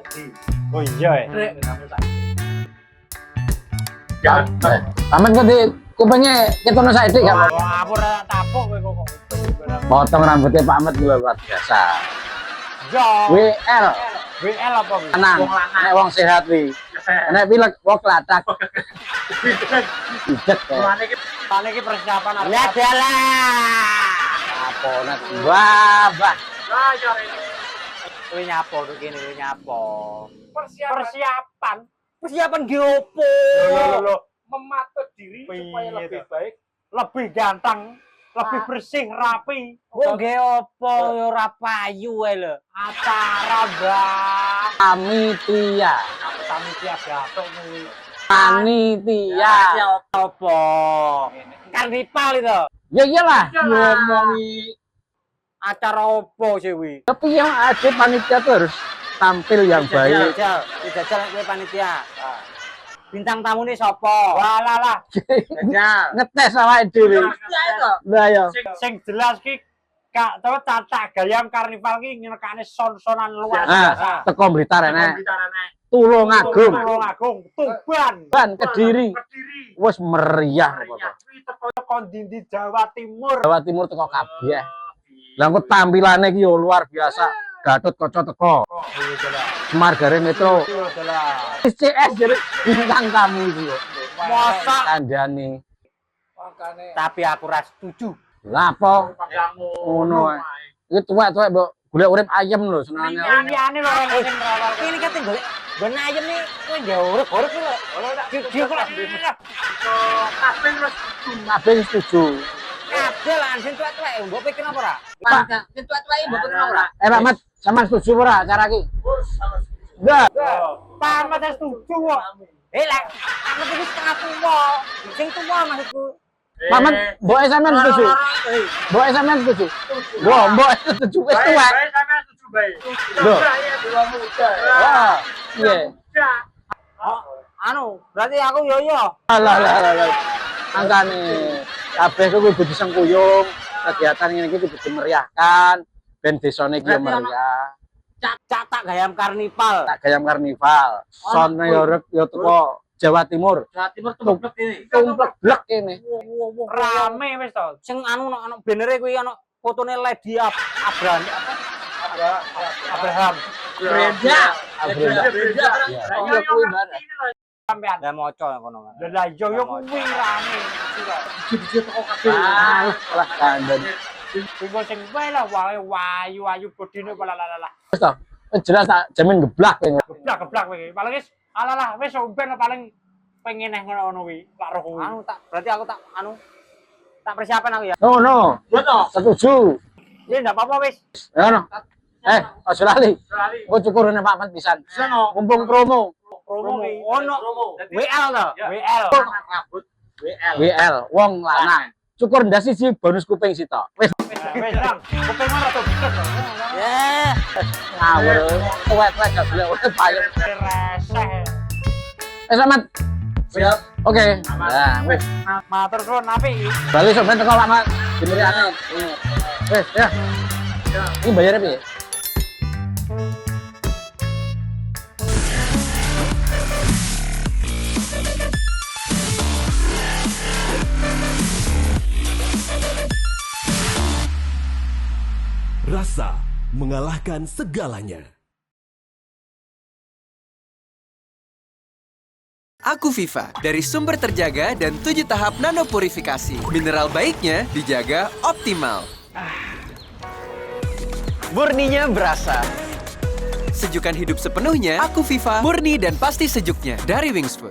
jadi. Oh iya ya. Kamu tak. Paman kok di kupingnya ketono saiki gak? Wah, aku ora tapuk kowe kok. Potong rambutnya Pak Ahmad luar biasa. Yo. WL WL apa kuwi? tenang, nek wong sehat wi. Nek pilek wong klatak. Pijet ya. Mulane iki persiapan arep. Ya dalah. Apa nek babah. Lah ya ini. Kowe nyapo tuh kene kowe nyapo. Persiapan Persiapan geopo. Loh, mematut diri supaya Piye lebih to? baik. Lebih ganteng, lebih bersih, rapi. Kok geopo yo ora payu wae lho. Acara, Bang. Panitia. Kami tiap gatok kuwi. Panitia. Apa? Karnival itu. Ya iyalah, Iyalah. ngomongi. Acara opo sih kuwi? Tapi yang ada panitia tuh harus tampil yang baik. Jajal kowe panitia. Bintang tamu nih sapa? Walah. Jajal. Ngetes awake dhewe. Lah ya. Sing jelas ki Kak, tata gayam karnival ki nyenekane son-sonan luar Nah, biasa. teko Blitar enek. Bicarane. Tulungagung, Tulungagung, Tuban, Ban Kediri. Kediri. Wis meriah Ya, pokoknya. kuwi teko Kondindi Jawa Timur. Jawa Timur teko kabeh. Lah kok tampilane iki yo luar biasa. Gatot Kaca teko. Iya jelas. Semar Gare Metro. Iya jelas. CS jadi bintang tamu itu lho. Masa Kandhani. makane tapi aku ora setuju. Lah apa? panggamu. Ngono ae. Iki tuwek-tuwek mbok golek urip ayem lho senengane. Liyane lho ora sing rawal. Ini kate golek ben ayem nih kowe nggak urip-urip ki lho. Dia kok Kabeh wis Kabeh setuju. kabeh lah sing tuwek-tuwek mbok pikir apa ora? Pak, Sing tuwek-tuwek mbok pikir apa ora? Pak Mat, sampean setuju ora acara iki? Enggak. Pamat setuju kok. Lah, aku iki setengah tuwa. Sing tuwa maksudku. Pak Mat, mboke sampean setuju. Mboke sampean setuju. Mboke setuju wis tuwek. Baik, sampean setuju baik. Loh. Ya dua muda. Wah, iya. Anu, berarti aku yo yo. Lah. Angkane kabeh kuwi kudu disengkuyung, kegiatan ngene iki kudu dimeriahkan, ben desane iki yo meriah. Catak gayam karnival. Tak gayam karnival. Sone yo teko Jawa Timur. Jawa Timur tumplek ini. Tumplek ini. Rame wis to. Sing anu banere kuwi ana fotone Lady Abraham apa? Abraham. Brenda. Brenda. Iya kuwi bareng. Sampean. Lah maca ngono kan. Lah iya yo kuwi rame. Jadi toko kabeh. Ah, lah kandhen. Tunggu sing wae lah wayu bodine lah. Wis to. Jelas tak jamin geblak kowe. Geblak kowe. Paling wis alalah wis umben paling pengen neh ngono kuwi. Lak roh kuwi. Anu tak berarti aku tak anu tak persiapan aku ya. No. Betul. Setuju. Ya ndak apa-apa wis. Ya no. Aja lali. Engko cukurane Pak Mat pisan. Sono. Mumpung promo. Promo ono. WL to. WL. Rambut WL. WL wong lanang. Cukur ndas siji bonus kuping sitok. Wis Wis lang. Kuping ora to biket to. ya ngawur. Tuwek-tuwek gak boleh urip payung. Reseh. Selamat. Siap. Oke. Nah, wis. Matur suwun apik iki. Bali sampean teko Pak Mat. Dimeriahne. Wis, ya. Ini bayarnya piye? Rasa mengalahkan segalanya. Aku Viva, dari sumber terjaga dan 7 tahap nanopurifikasi. Mineral baiknya dijaga optimal. Murninya berasa. Sejukan hidup sepenuhnya, Aku Viva, murni dan pasti sejuknya dari Wings Food.